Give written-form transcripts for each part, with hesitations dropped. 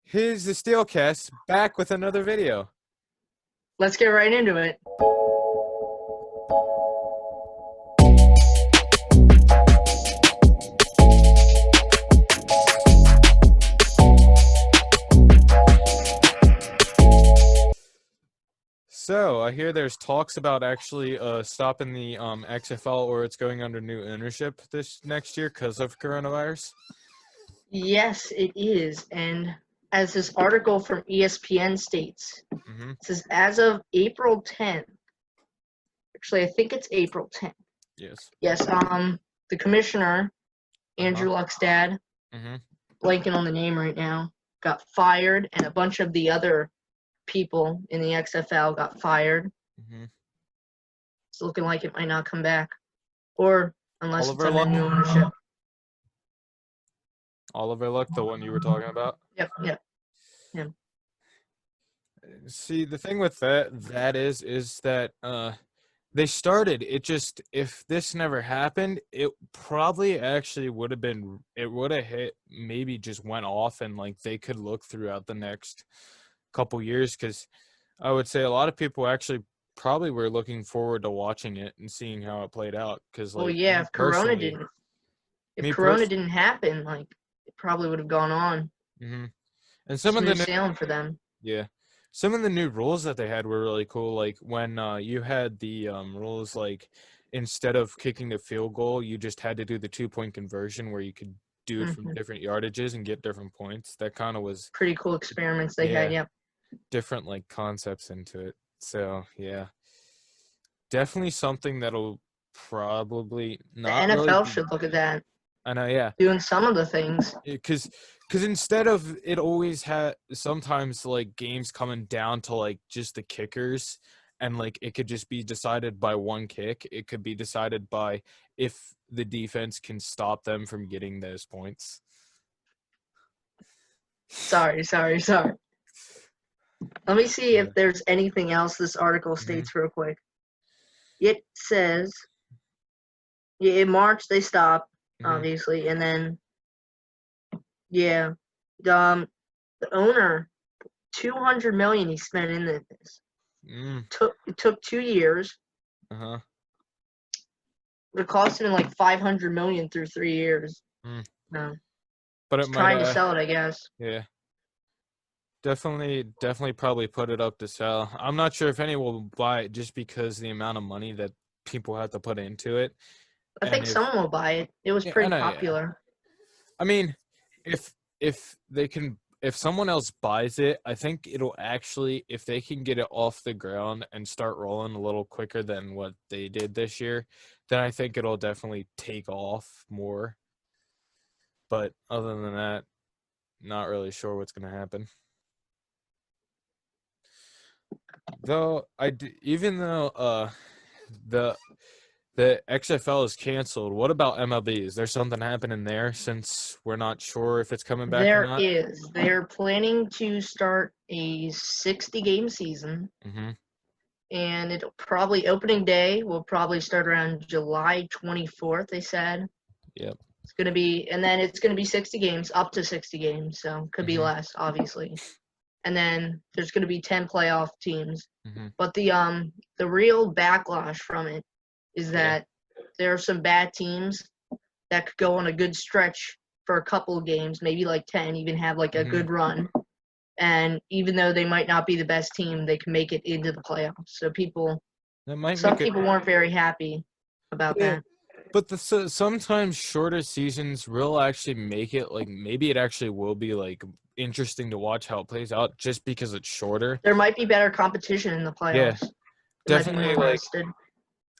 Here's the Steelcast back with another video. Let's get right into it. So I hear there's talks about actually stopping the XFL, or it's going under new ownership this next year because of coronavirus. Yes, it is. And as this article from ESPN states, Mm-hmm. it says as of April 10th, actually, I think it's April 10th. Yes. Yes, the commissioner, Andrew Luck's dad, Mm-hmm. blanking on the name right now, got fired, and a bunch of the other people in the XFL got fired. Mm-hmm. It's looking like it might not come back, or unless it's Oliver under Luck. new ownership. Oliver Luck, the one you were talking about. Yep. See, the thing with that is that they started it. Just if this never happened, it probably actually would have been, it would have hit, maybe just went off, and like they could look throughout the next couple years, because I would say a lot of people actually probably were looking forward to watching it and seeing how it played out, because Well, like yeah, me if personally, Corona didn't happen, like it probably would have gone on hmm and some of the smooth new, sailing for them. yeah, some of the new rules that they had were really cool. Like when you had the rules, like instead of kicking the field goal, you just had to do the 2-point conversion where you could do it from Hmm. different yardages and get different points. That kind of was, Pretty cool experiments they had. yeah, Yep. different like concepts into it. So yeah, definitely something that'll probably The not really NFL be. should look at that, I know, yeah, doing some of the things. because instead of it always had sometimes like games coming down to like just the kickers, and like it could just be decided by one kick. It could be decided by if the defense can stop them from getting those points. Sorry. Let me see Yeah. if there's anything else this article Mhm. states real quick. It says, yeah, in March they stopped, Mhm. obviously, and then yeah, the owner, 200 million he spent in this. Mm. It took 2 years. Uh-huh. It cost him like 500 million through 3 years. Mm. No, But it he's might trying to sell it, I guess. yeah. Definitely probably put it up to sell. I'm not sure if anyone will buy it just because the amount of money that people have to put into it. I And think if, someone will buy it. It was yeah, I pretty know, yeah. popular. I mean, if they can, if someone else buys it, I think it'll actually, if they can get it off the ground and start rolling a little quicker than what they did this year, then I think it'll definitely take off more. But other than that, not really sure what's going to happen. Though even though the the XFL is canceled, what about MLB? Is there something happening there, since we're not sure if it's coming back or There not? is. They're planning to start a 60-game season, Mm-hmm. and it'll probably opening day will probably start around July 24th. They said Yep. it's gonna be, and then it's gonna be 60 games, up to 60 games, so could be Mm-hmm. less, obviously. And then there's gonna be 10 playoff teams. Mm-hmm. But the real backlash from it is Yeah. that there are some bad teams that could go on a good stretch for a couple of games, maybe like 10, even have like a Mm-hmm. good run. And even though they might not be the best team, they can make it into the playoffs. So That might some make it. people weren't very happy about Yeah. that. But sometimes shorter seasons will actually make it, like maybe it actually will be like interesting to watch how it plays out just because it's shorter. There might be better competition in the Yeah, playoffs. They might be definitely. more Like, rested.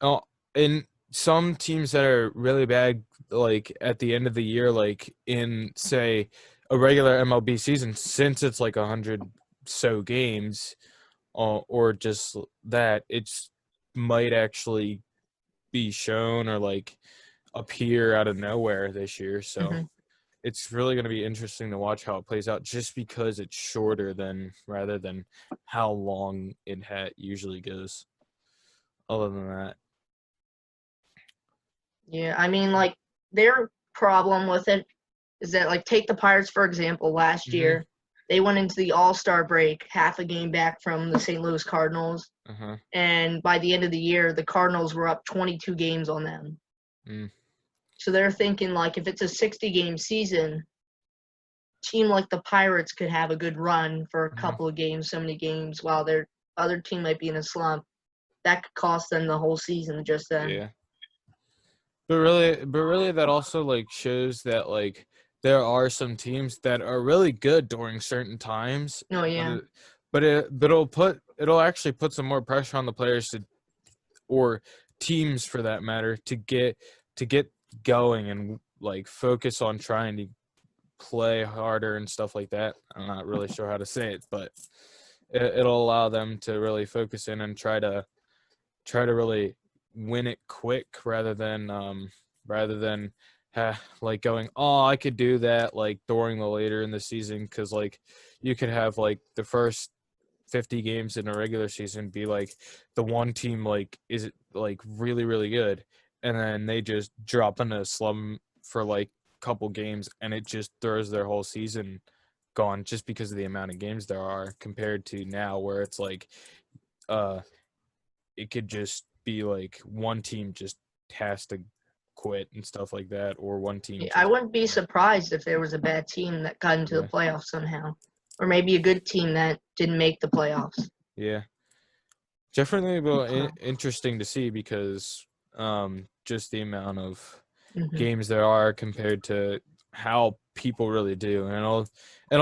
oh, and some teams that are really bad, like at the end of the year, like in say a regular MLB season, since it's like 100 so games, or just that, it's might actually be shown or like appear out of nowhere this year. So Hmm. it's really going to be interesting to watch how it plays out, just because it's shorter than rather than how long it usually goes. Other than that, Yeah, I mean, like, their problem with it is that, like, take the Pirates, for example, last hmm year. They went into the All-Star break half a game back from the St. Louis Cardinals, Uh-huh. and by the end of the year, the Cardinals were up 22 games on them. Mm. So they're thinking, like, if it's a 60-game season, team like the Pirates could have a good run for a Uh-huh. couple of games, so many games, while their other team might be in a slump. That could cost them the whole season just then. Yeah. But really that also like shows that like there are some teams that are really good during certain times. Oh, But yeah. it'll actually put some more pressure on the players or teams for that matter to get going and like focus on trying to play harder and stuff like that. I'm not really sure how to say it, but it'll allow them to really focus in and try to really win it quick rather than like going, oh, I could do that like during the later in the season, because like you could have like the first 50 games in a regular season be like the one team like is like really really good, and then they just drop in a slum for like a couple games and it just throws their whole season gone just because of the amount of games there are, compared to now where it's like uh it could just be like one team just has to quit and stuff like that, or one team I just wouldn't be surprised if there was a bad team that got into yeah the playoffs somehow. Or maybe a good team that didn't make the playoffs. yeah definitely. Well, So, interesting to see because just the amount of mhm. games there are compared to how people really do, and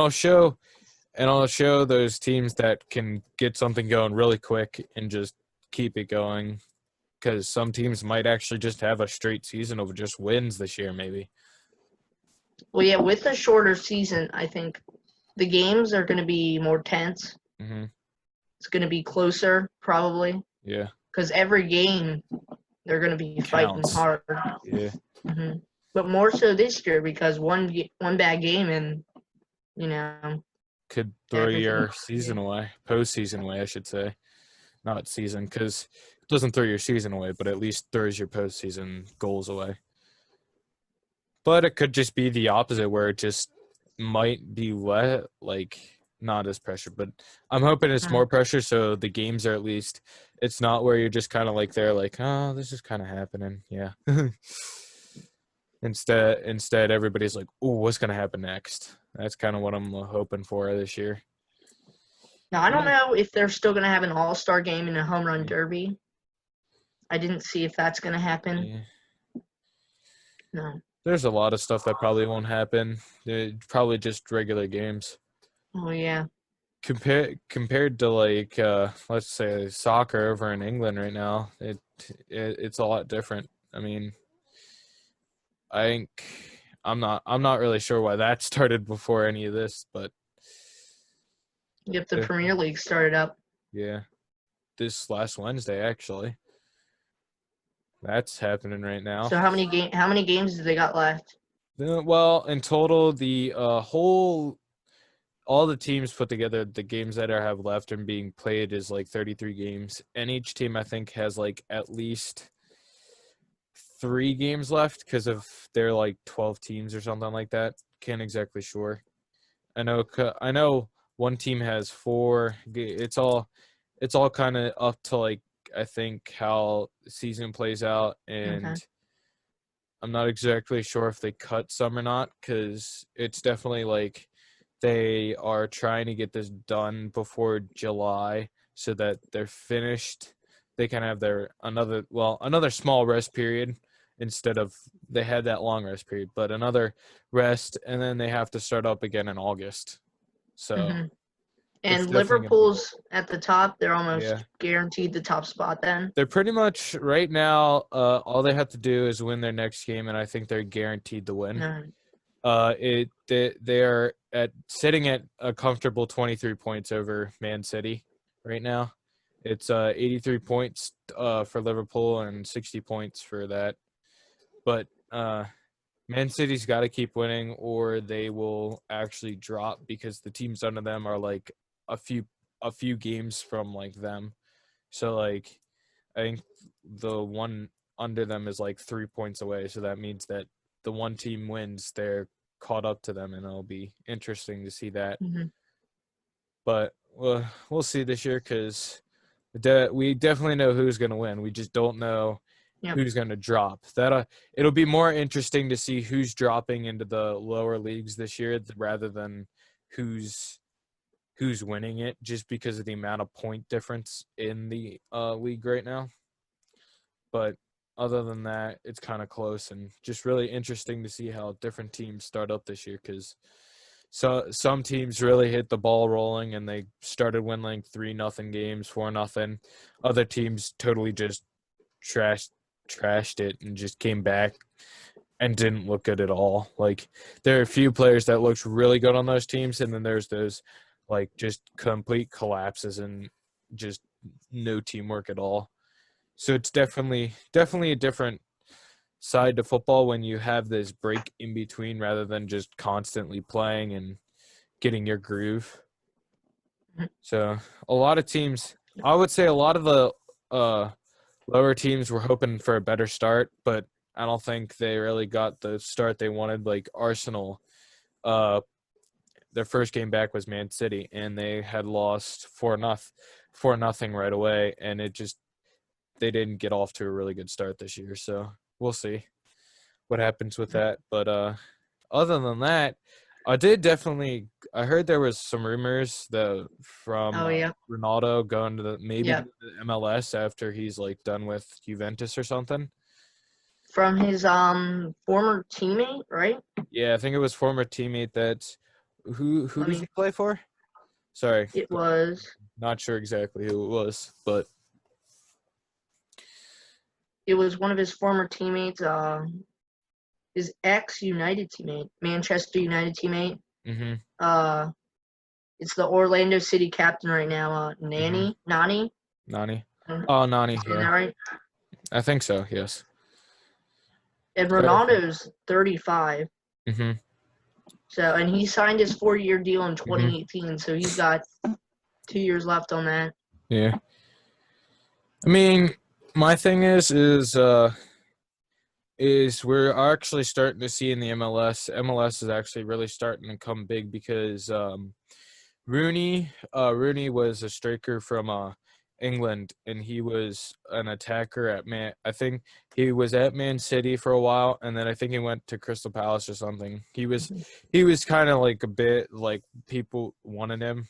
I'll show those teams that can get something going really quick and just keep it going, because some teams might actually just have a straight season of just wins this year maybe. Well, yeah, with a shorter season, I think the games are going to be more tense. Mm-hmm. It's going to be closer, probably, Yeah, because every game they're going to be fighting counts. hard. Yeah, Hmm. But more so this year because one bad game and could throw everything. your season away, postseason away, I should say, not season, because it doesn't throw your season away, but at least throws your postseason goals away. But it could just be the opposite, where it just might be like not as pressure. But I'm hoping it's more pressure, so the games are at least. It's not where you're just kind of like there, like, oh, this is kind of happening, yeah. Instead, everybody's like, oh, what's gonna happen next? That's kind of what I'm hoping for this year. Now I don't Yeah. know if they're still going to have an All-Star game and a home run Yeah. derby. I didn't see if that's going to happen. Yeah. No. There's a lot of stuff that probably won't happen. Probably just regular games. Oh yeah. Compared to like let's say soccer over in England right now, it's a lot different. I mean, I think I'm not really sure why that started before any of this, but If the Premier League started up. yeah, this last Wednesday actually. That's happening right now. So how many games do they got left? Well, in total, the all the teams put together, the games that have left and being played is like 33 games, and each team I think has like at least 3 games left because of they're like 12 teams or something like that. Can't exactly sure. I know one team has 4. It's all kind of up to like I think how the season plays out, and Okay. I'm not exactly sure if they cut some or not, because it's definitely like they are trying to get this done before July so that they're finished. They can have another small rest period instead of they had that long rest period, but another rest, and then they have to start up again in August. So Hmm. it's And definitely going to be, Liverpool's at the top. They're almost yeah. guaranteed the top spot then. They're pretty much right now. All they have to do is win their next game, and I think they're guaranteed to win. No. They are sitting at a comfortable 23 points over Man City right now. It's 83 points for Liverpool and 60 points for that. But Man City's got to keep winning, or they will actually drop, because the teams under them are like a few games from like them. So like I think the one under them is like 3 points away. So that means that the one team wins, they're caught up to them, and it'll be interesting to see that. Hmm. but we'll see this year because we definitely know who's going to win. We just don't know Yep. who's going to drop. It'll be more interesting to see who's dropping into the lower leagues this year rather than who's winning it, just because of the amount of point difference in the league right now. But other than that, it's kind of close and just really interesting to see how different teams start up this year because some teams really hit the ball rolling and they started winning 3-0 games, 4-0. Other teams totally just trashed it and just came back and didn't look good at all. Like, there are a few players that looked really good on those teams, and then there's those like just complete collapses and just no teamwork at all. So it's definitely a different side to football when you have this break in between rather than just constantly playing and getting your groove. So a lot of teams, I would say a lot of the lower teams were hoping for a better start, but I don't think they really got the start they wanted. Like Arsenal, their first game back was Man City, and they had lost 4-0 right away, and they didn't get off to a really good start this year. So we'll see what happens with that. But other than that, I heard there was some rumors from Ronaldo going to the MLS after he's like done with Juventus or something. From his former teammate, right? Yeah, I think it was former teammate who does he play for? Sorry. It was. Not sure exactly who it was, but it was one of his former teammates, his ex-United teammate, Manchester United teammate. Mm-hmm. It's the Orlando City captain right now, Nani. Nani. Oh, Nani. Yeah. That right? I think so. Yes. And Ronaldo's 35. Mm-hmm. So, and he signed his 4-year deal in 2018. Mm-hmm. So he's got 2 years left on that. Yeah. I mean, my thing is we're actually starting to see in the MLS. MLS is actually really starting to come big because Rooney was a striker from England, and he was an attacker at I think he was at Man City for a while, and then I think he went to Crystal Palace or something. He was kind of like a bit like people wanted him.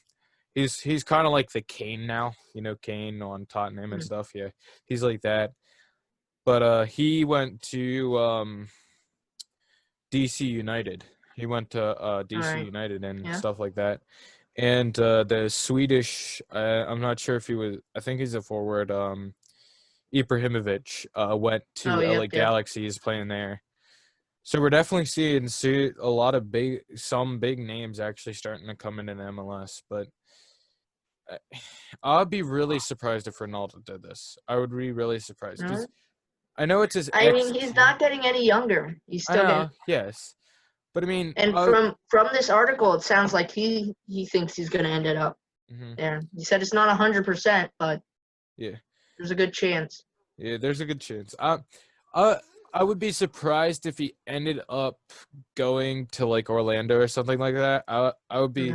He's kind of like the Kane now, Kane on Tottenham and stuff. Yeah, he's like that. But he went to DC United. He went to DC United and stuff like that. And the Swedish, I'm not sure if he was. I think he's a forward. Ibrahimovic went to LA Galaxy. He's playing there. So we're definitely seeing a lot of some big names actually starting to come into the MLS. But I'd be really surprised if Ronaldo did this. I would be really surprised because I know it's his. I mean, he's not getting any younger. He's still getting. Yes. But I mean, and from this article, it sounds like he thinks he's going to end it up there. He said it's not 100%, but there's a good chance. Yeah, there's a good chance. I would be surprised if he ended up going to like Orlando or something like that. I would be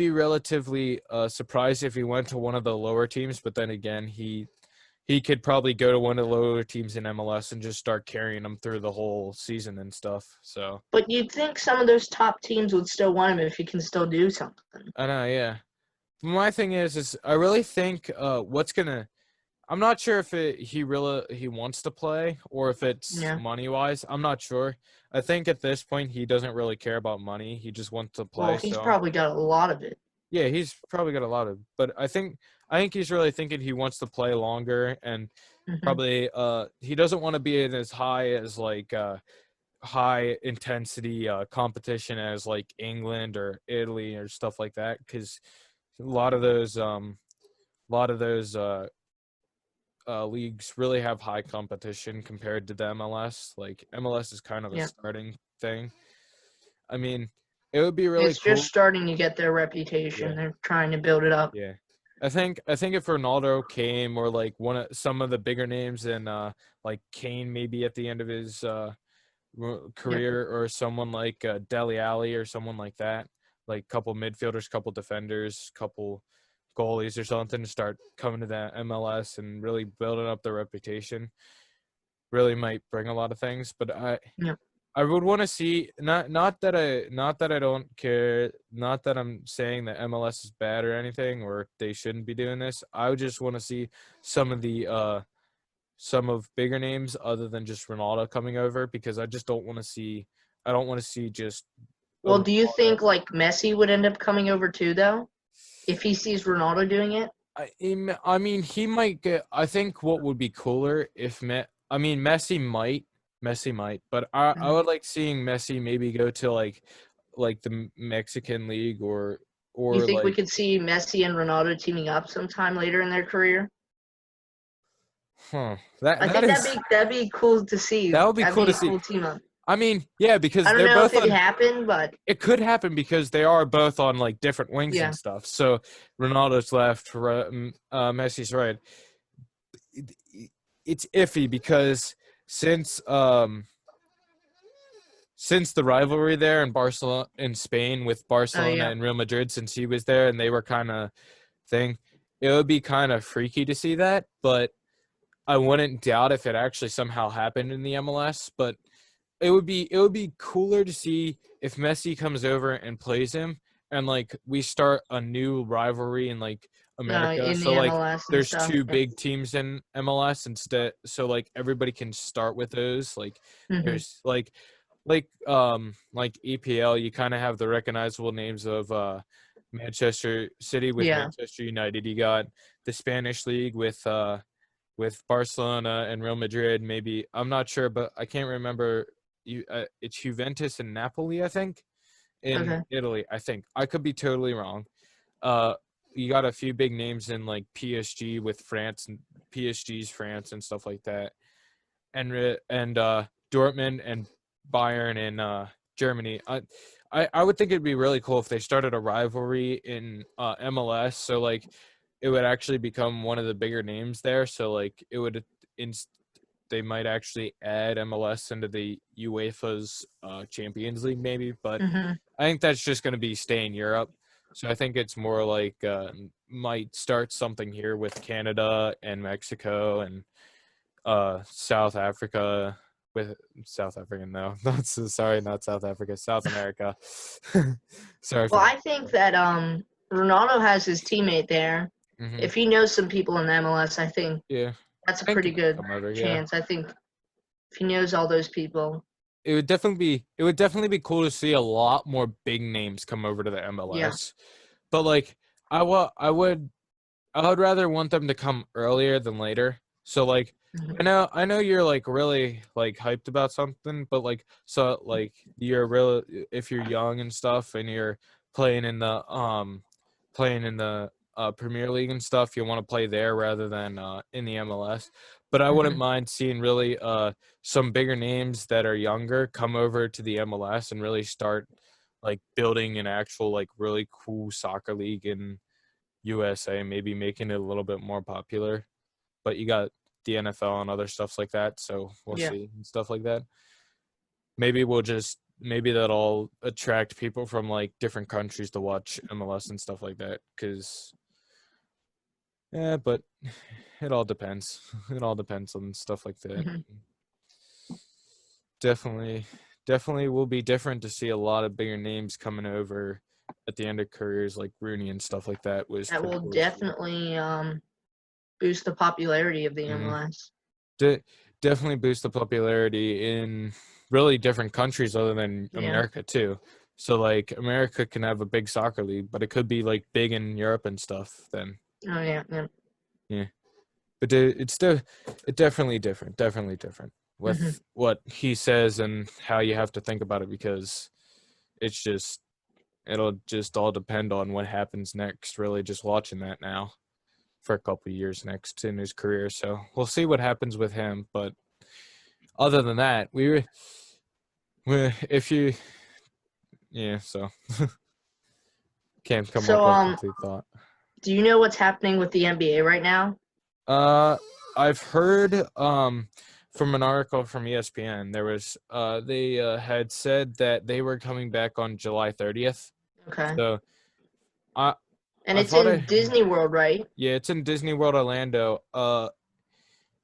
relatively surprised if he went to one of the lower teams. But then again, he could probably go to one of the lower teams in MLS and just start carrying them through the whole season and stuff. So. But you'd think some of those top teams would still want him if he can still do something. I know, yeah. My thing is I really think I'm not sure if he wants to play or if it's money-wise. I'm not sure. I think at this point he doesn't really care about money. He just wants to play. Well, he's probably got a lot of it. Yeah, he's probably got a lot of. But I think he's really thinking he wants to play longer and probably he doesn't want to be in as high as like high intensity competition as like England or Italy or stuff like that because a lot of those leagues really have high competition compared to the MLS. Like MLS is kind of a starting thing. I mean, it would be really It's just starting to get their reputation. They're trying to build it up. Yeah. I think if Ronaldo came or like some of the bigger names and like Kane maybe at the end of his career or someone like Dele Alli or someone like that, like couple midfielders, couple defenders, couple goalies or something to start coming to the MLS and really building up their reputation. Really might bring a lot of things, but I would want to see not that I don't care, not that I'm saying that MLS is bad or anything or they shouldn't be doing this. I would just want to see some of bigger names other than just Ronaldo coming over, because I just don't want to see just. Well, do you think like Messi would end up coming over too, though, if he sees Ronaldo doing it? I mean, he might get. I think what would be cooler if Messi might, but I would like seeing Messi maybe go to like the Mexican League or You think like, we could see Messi and Ronaldo teaming up sometime later in their career? I think that'd be cool to see. That would be cool to see. Cool team up. I mean, yeah, because I don't they're know both if it happen, but it could happen because they are both on like different wings and stuff. So Ronaldo's left, Messi's right. It's iffy because since the rivalry there in Barcelona in Spain with Barcelona and Real Madrid, since he was there and they were kind of thing, it would be kind of freaky to see that, but I wouldn't doubt if it actually somehow happened in the MLS. But it would be cooler to see if Messi comes over and plays him, and like we start a new rivalry in like America. So like MLS there's two big teams in MLS instead, so like everybody can start with those. Like there's like EPL, you kind of have the recognizable names of Manchester City with Manchester United. You got the Spanish league with Barcelona and Real Madrid. Maybe I'm not sure, but I can't remember. It's Juventus and Napoli, I think, in Italy. I think I could be totally wrong. You got a few big names in like PSG with France and PSG's France and stuff like that, and Dortmund and Bayern in Germany. I would think it'd be really cool if they started a rivalry in MLS. So like it would actually become one of the bigger names there. So like it would they might actually add MLS into the UEFA's Champions League maybe, but I think that's just going to be stay in Europe. So I think it's more like might start something here with Canada and Mexico and South Africa. With South Africa, no. Sorry, not South Africa. South America. Sorry. Well, I think that Ronaldo has his teammate there. If he knows some people in the MLS, I think that's a pretty good chance. I think if he knows all those people, it would definitely be cool to see a lot more big names come over to the MLS. Yeah. But like I would rather want them to come earlier than later. So like I know you're like really like hyped about something, but like so like you're really, if you're young and stuff and you're playing in the Premier League and stuff, you want to play there rather than in the MLS. But I wouldn't mind seeing really some bigger names that are younger come over to the MLS and really start like building an actual like really cool soccer league in USA, maybe making it a little bit more popular. But you got the NFL and other stuff like that, so we'll see and stuff like that. Maybe that'll attract people from like different countries to watch MLS and stuff like that, because but it all depends. It all depends on stuff like that. Definitely will be different to see a lot of bigger names coming over at the end of careers, like Rooney and stuff like that. That will definitely boost the popularity of the MLS. Definitely boost the popularity in really different countries other than America too. So like America can have a big soccer league, but it could be like big in Europe and stuff then. Oh yeah. But it's definitely different with what he says and how you have to think about it, because it'll just all depend on what happens next. Really, just watching that now for a couple of years next in his career. So we'll see what happens with him. But other than that, so can't come up with a complete thought. Do you know what's happening with the NBA right now? I've heard from an article from ESPN, there was they had said that they were coming back on July 30th. Okay. So, and it's in Disney World, right? Yeah, it's in Disney World Orlando.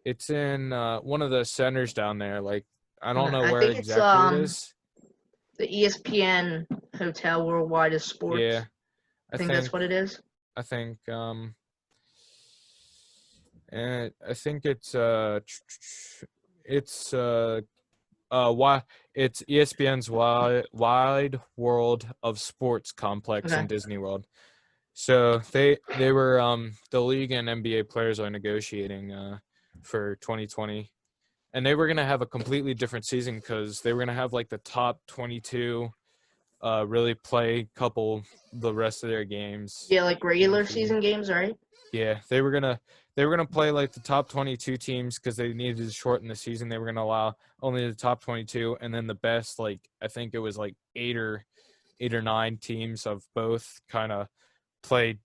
It's in one of the centers down there. Like, I don't know where exactly it is. The ESPN Hotel Worldwide of Sports. Yeah, I think that's what it is. I think and I think it's ESPN's Wide World of Sports complex in Disney World. So they were the league and NBA players are negotiating for 2020, and they were gonna have a completely different season because they were gonna have like the top 22 really play the rest of their games. Yeah, like regular season games, right? Yeah, they were gonna play like the top 22 teams because they needed to shorten the season. They were gonna allow only the top 22, and then the best, like I think it was like eight or nine teams of both kind of played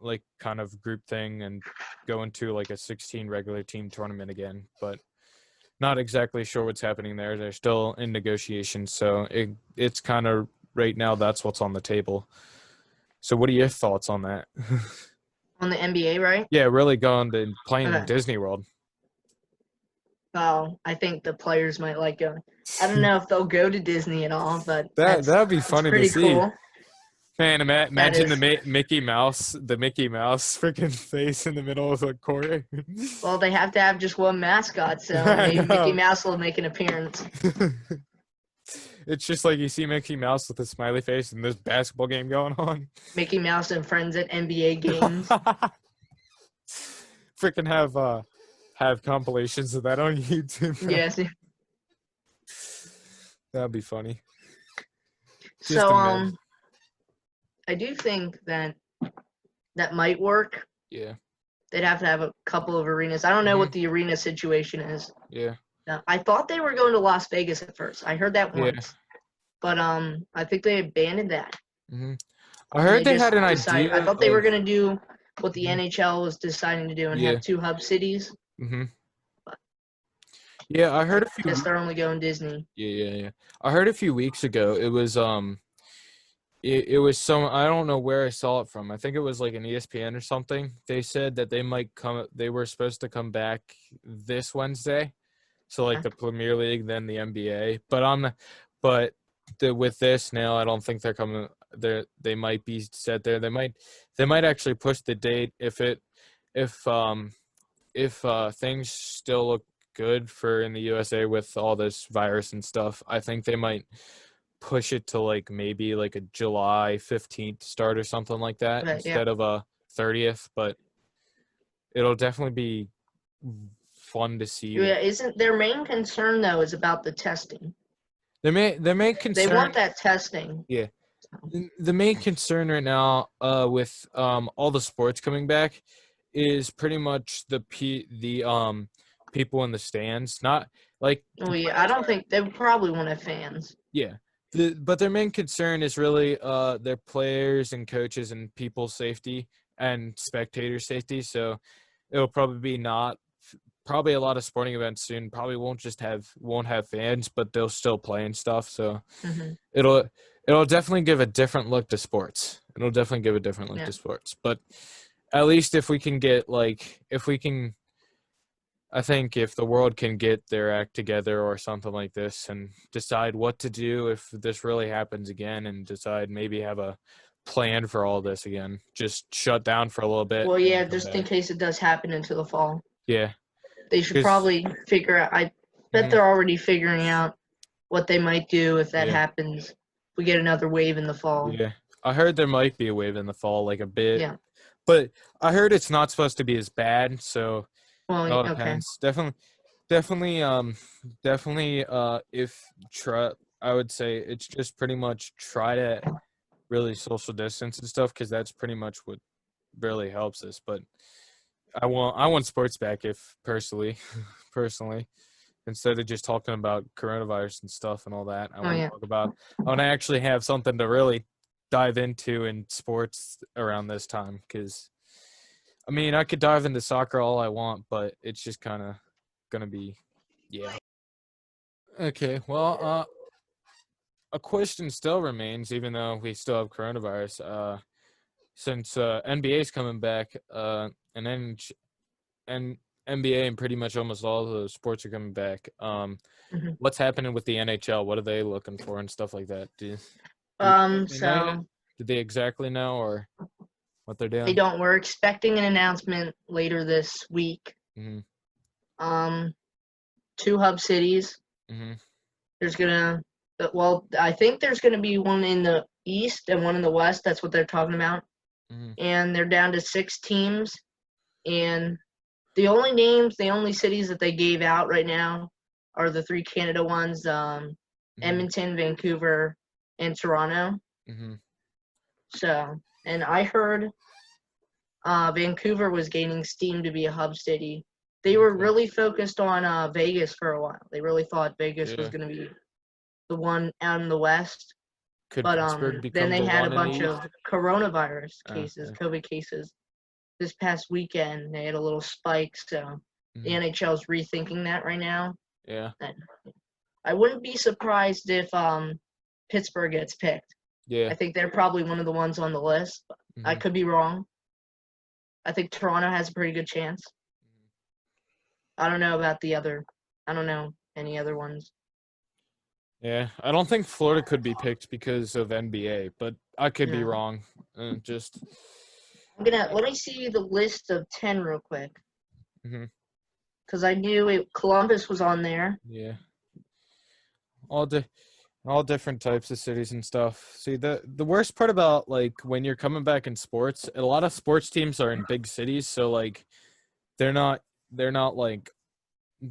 like kind of group thing and go into like a 16 regular team tournament again. But not exactly sure what's happening there. They're still in negotiations, so it's kind of right now that's what's on the table. So what are your thoughts on that? On the NBA, right? Yeah, really going to playing in Disney World. Well, I think the players might like going. I don't know if they'll go to Disney at all, but that'd be funny to see. Cool. Man, imagine the Mickey Mouse freaking face in the middle of the court. Well, they have to have just one mascot, so maybe Mickey Mouse will make an appearance. It's just like you see Mickey Mouse with a smiley face and this basketball game going on. Mickey Mouse and friends at NBA games. Freaking have compilations of that on YouTube. Yes. That'd be funny. So I do think that might work. Yeah. They'd have to have a couple of arenas. I don't know what the arena situation is. Yeah. I thought they were going to Las Vegas at first. I heard that once. But I think they abandoned that. Mm-hmm. I heard they had an idea. I thought they were going to do what the NHL was deciding to do and have two hub cities. Mm-hmm. Yeah, I heard a few. I guess they're only going Disney. Yeah. I heard a few weeks ago it was it was some, I don't know where I saw it from. I think it was like an ESPN or something. They said that they were supposed to come back this Wednesday. So like the Premier League, then the NBA. But with this now, I don't think they're coming. They might be set there. They might actually push the date if things still look good for in the USA with all this virus and stuff. I think they might push it to like maybe like a July 15th start or something like that instead of a 30th. But it'll definitely be fun to see. Yeah, isn't their main concern though is about the testing? Their main concern. They want that testing. Yeah. The main concern right now, with all the sports coming back, is pretty much the people in the stands. Not like. Oh yeah, I don't think they probably want to have fans. Yeah, but their main concern is really their players and coaches and people's safety and spectator safety. So it'll probably be probably a lot of sporting events soon probably won't have fans, but they'll still play and stuff. So it'll definitely give a different look to sports. To sports. But at least if we can get I think if the world can get their act together or something like this and decide what to do if this really happens again and decide maybe have a plan for all this again, just shut down for a little bit. Well, yeah, just in case it does happen into the fall. Yeah. They should probably figure out. I bet they're already figuring out what they might do if that happens. We get another wave in the fall. Yeah. I heard there might be a wave in the fall, like a bit. Yeah. But I heard it's not supposed to be as bad, so it all depends. Definitely, I would say it's just pretty much try to really social distance and stuff because that's pretty much what really helps us. But I want sports back personally, instead of just talking about coronavirus and stuff and all that. I want to actually have something to really dive into in sports around this time because, I mean, I could dive into soccer all I want, but it's just kind of going to be, yeah. Okay, well, a question still remains, even though we still have coronavirus. Since NBA is coming back, and NBA and pretty much almost all of the sports are coming back. What's happening with the NHL? What are they looking for and stuff like that? Did they exactly know or what they're doing? They don't. We're expecting an announcement later this week. 2 hub cities. There's I think there's gonna be one in the East and one in the West. That's what they're talking about. And they're down to 6 teams. And the only cities that they gave out right now are the 3 Canada ones, Edmonton, Vancouver, and Toronto. So, and I heard Vancouver was gaining steam to be a hub city. They were really focused on Vegas for a while. They really thought Vegas was going to be the one out in the West. But then they had a bunch of coronavirus cases, COVID cases. This past weekend, they had a little spike, so the NHL's rethinking that right now. Yeah. And I wouldn't be surprised if Pittsburgh gets picked. Yeah. I think they're probably one of the ones on the list. I could be wrong. I think Toronto has a pretty good chance. I don't know about I don't know any other ones. Yeah, I don't think Florida could be picked because of NBA, but I could be wrong. Let me see the list of 10 real quick. Because I knew Columbus was on there. Yeah. All different types of cities and stuff. See, the worst part about like when you're coming back in sports, a lot of sports teams are in big cities, so like they're not like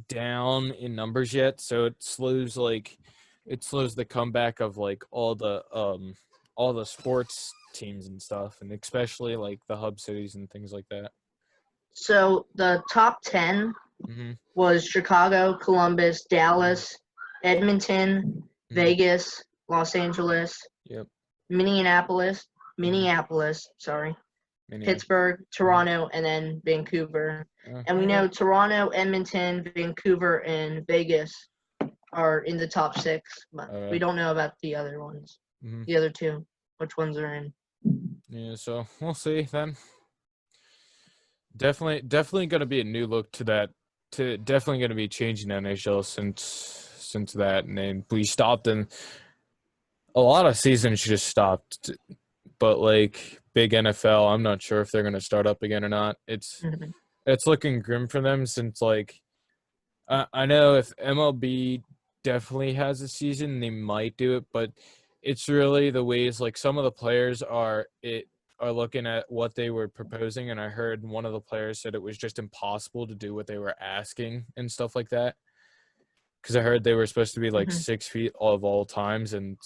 down in numbers yet, so it slows the comeback of like all the sports teams and stuff, and especially like the hub cities and things like that. So the top 10 was Chicago, Columbus, Dallas, Edmonton, Vegas, Los Angeles, Minneapolis, Pittsburgh, Toronto, and then Vancouver. And we know Toronto, Edmonton, Vancouver, and Vegas are in the top 6, but we don't know about the other ones. The other 2, which ones are in. Yeah, so we'll see then. Definitely going to be a new look to that. Definitely going to be changing NHL since that, and then we stopped, and a lot of seasons just stopped. But like big NFL, I'm not sure if they're going to start up again or not. It's looking grim for them since like I know if MLB definitely has a season, they might do it, but it's really the ways like some of the players are looking at what they were proposing, and I heard one of the players said it was just impossible to do what they were asking and stuff like that. Because I heard they were supposed to be like 6 feet of all times, and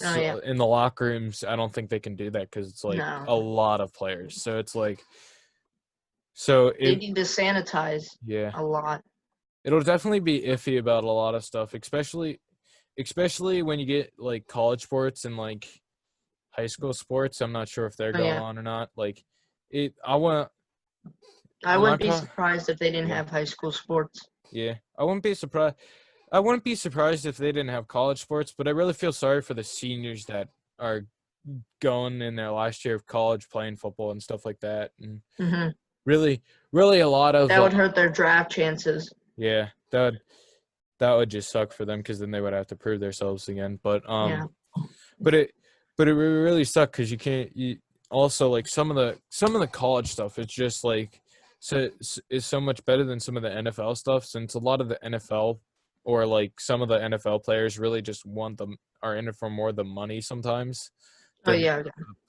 in the locker rooms, I don't think they can do that because it's like a lot of players. So it's like, they need to sanitize. A lot. It'll definitely be iffy about a lot of stuff, especially when you get like college sports and like high school sports. I'm not sure if they're going on or not. Like I wouldn't be surprised if they didn't have high school sports. Yeah, I wouldn't be surprised. I wouldn't be surprised if they didn't have college sports, but I really feel sorry for the seniors that are going in their last year of college playing football and stuff like that. And really, really a lot of that would hurt their draft chances. Yeah, that would just suck for them because then they would have to prove themselves again. But but it really suck because you also like some of the college stuff. It's just like is so much better than some of the NFL stuff, since a lot of the NFL or like some of the NFL players really just are in it for more the money sometimes.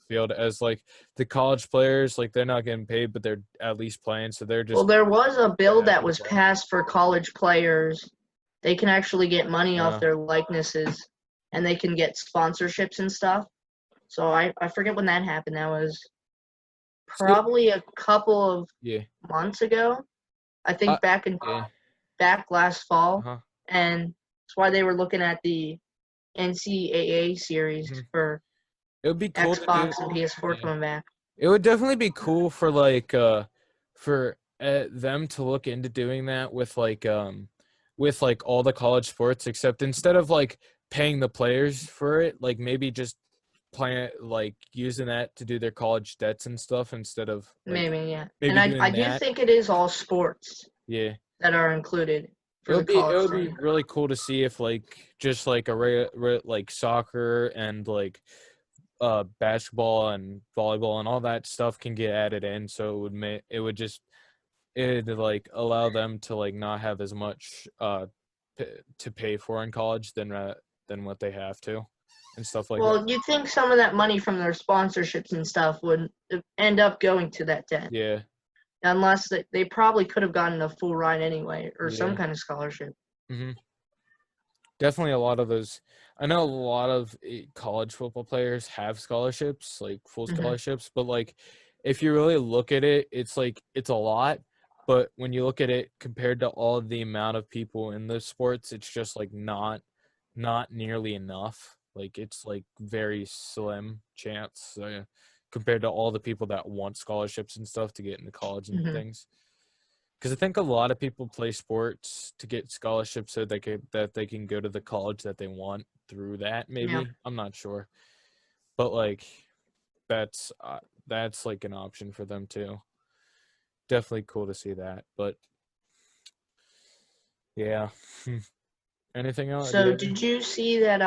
Field as like the college players, like they're not getting paid, but they're at least playing, so they're just. Well, there was a bill that was passed for college players. They can actually get money off their likenesses, and they can get sponsorships and stuff. So I forget when that happened. That was probably a couple of months ago. I think back last fall, and that's why they were looking at the NCAA series for. It would be cool Xbox and PS4 coming back. It would definitely be cool for like for them to look into doing that with like all the college sports, except instead of like paying the players for it, like maybe just using that to do their college debts and stuff instead of maybe, yeah. maybe And doing I do that. think it is all sports. Yeah. That are included for It the would be really cool to see if just like soccer and basketball and volleyball and all that stuff can get added in, so it'd allow them to not have as much to pay for in college than what they have to and stuff like that. Well, you'd think some of that money from their sponsorships and stuff would end up going to that debt. Yeah. Unless they probably could have gotten a full ride anyway, or some kind of scholarship. Mm-hmm. Definitely a lot of those. I know a lot of college football players have scholarships, like full scholarships, but if you really look at it, it's a lot. But when you look at it compared to all the amount of people in those sports, it's just not nearly enough. It's very slim chance compared to all the people that want scholarships and stuff to get into college and things. Because I think a lot of people play sports to get scholarships so that they can go to the college that they want through that. Maybe I'm not sure, but that's an option for them too. Definitely cool to see that, but yeah. Anything else? So did you see that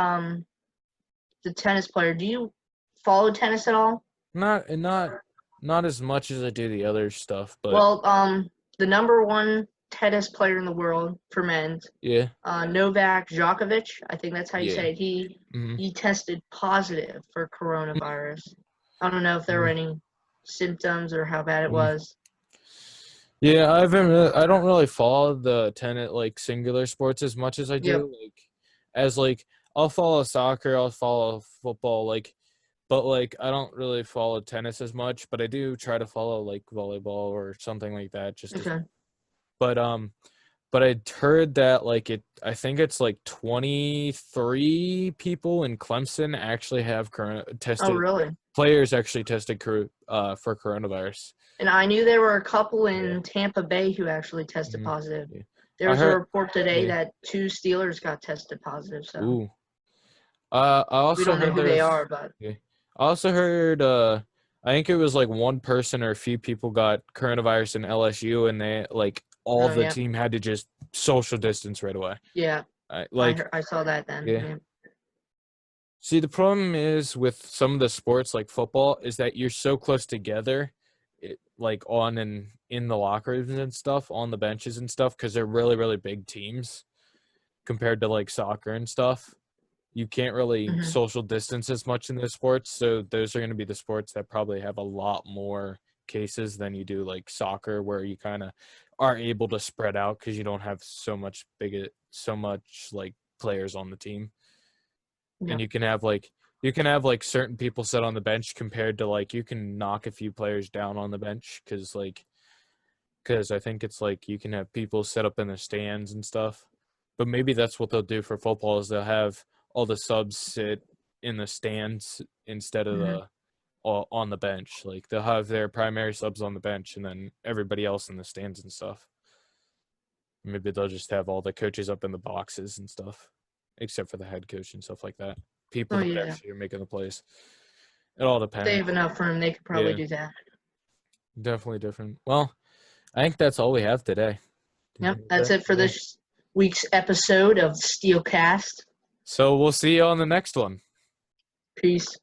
the tennis player? Do you follow tennis at all? Not as much as I do the other stuff, but the number 1 tennis player in the world for men, Novak Djokovic, I think that's how you say it. He tested positive for coronavirus. I don't know if there were any symptoms or how bad it was. Yeah, I don't really follow the tennis singular sports as much as I do. I'll follow soccer, I'll follow football, but I don't really follow tennis as much, but I do try to follow volleyball or something like that. But I'd heard that I think it's 23 people in Clemson actually have tested. Oh, really? Players actually tested for coronavirus. And I knew there were a couple in Tampa Bay who actually tested positive. Yeah. There was a report today that 2 Steelers got tested positive. So. Ooh. I also we don't know who they are, but. I also heard. I think it was one person or a few people got coronavirus in LSU, and they all the team had to just social distance right away. Yeah. I saw that then. Yeah. See, the problem is with some of the sports like football is that you're so close together, on and in the locker rooms and stuff, on the benches and stuff, because they're really, really big teams compared to soccer and stuff. You can't really social distance as much in those sports, so those are going to be the sports that probably have a lot more cases than you do soccer, where you kind of are able to spread out because you don't have so much players on the team. Yep. And you can have certain people sit on the bench compared to you can knock a few players down on the bench because I think it's you can have people set up in the stands and stuff. But maybe that's what they'll do for football is they'll have all the subs sit in the stands instead of on the bench. They'll have their primary subs on the bench and then everybody else in the stands and stuff. Maybe they'll just have all the coaches up in the boxes and stuff, except for the head coach and stuff like that. People that actually are making the plays. It all depends. If they have enough room, they could probably do that. Definitely different. Well, I think that's all we have today. Yep, that's it for this week's episode of Steelcast. So we'll see you on the next one. Peace.